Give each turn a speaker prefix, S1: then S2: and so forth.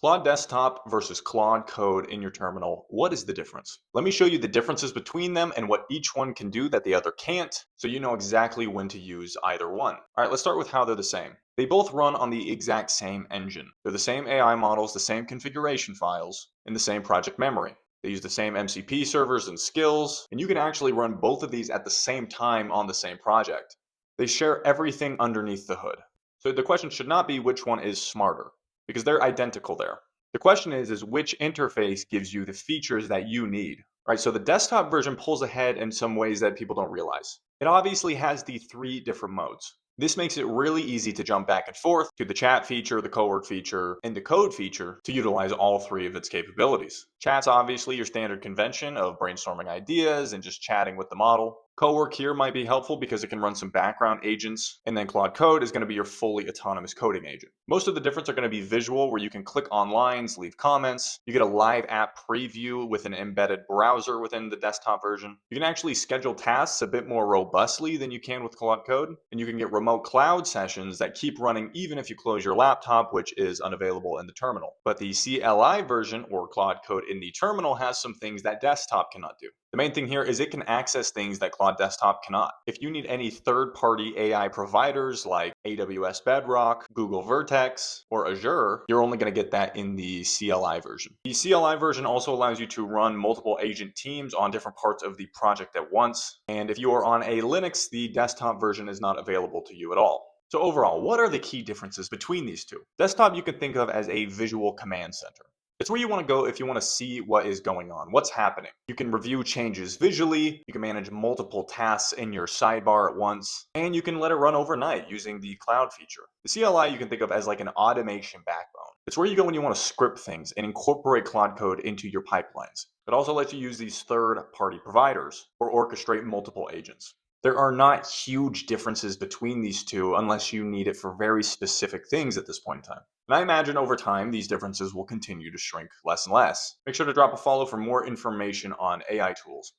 S1: Claude Desktop versus Claude Code in your terminal. What is the difference? Let me show you the differences between them and what each one can do that the other can't, so you know exactly when to use either one. All right, let's start with how they're the same. They both run on the exact same engine. They're the same AI models, the same configuration files, and the same project memory. They use the same MCP servers and skills, and you can actually run both of these at the same time on the same project. They share everything underneath the hood. So the question should not be which one is smarter, because they're identical there. The question is which interface gives you the features that you need, right? So the desktop version pulls ahead in some ways that people don't realize. It obviously has the three different modes. This makes it really easy to jump back and forth to the chat feature, the co-work feature, and the code feature to utilize all three of its capabilities. Chat's obviously your standard convention of brainstorming ideas and just chatting with the model. Co-work here might be helpful because it can run some background agents, and then Claude Code is going to be your fully autonomous coding agent. Most of the difference are going to be visual, where you can click on lines, leave comments. You get a live app preview with an embedded browser within the desktop version. You can actually schedule tasks a bit more robustly than you can with Claude Code, and you can get remote cloud sessions that keep running even if you close your laptop, which is unavailable in the terminal. But the CLI version, or Claude Code in the terminal, has some things that desktop cannot do. The main thing here is it can access things that Claude Desktop cannot. If you need any third-party AI providers like AWS Bedrock, Google Vertex, or Azure, you're only going to get that in the CLI version. The CLI version also allows you to run multiple agent teams on different parts of the project at once. And if you are on a Linux, the desktop version is not available to you at all. So overall, what are the key differences between these two? Desktop you can think of as a visual command center. It's where you want to go if you want to see what is going on, what's happening. You can review changes visually, you can manage multiple tasks in your sidebar at once, and you can let it run overnight using the cloud feature. The CLI you can think of as like an automation backbone. It's where you go when you want to script things and incorporate Claude Code into your pipelines. It also lets you use these third-party providers or orchestrate multiple agents. There are not huge differences between these two unless you need it for very specific things at this point in time. And I imagine over time, these differences will continue to shrink less and less. Make sure to drop a follow for more information on AI tools.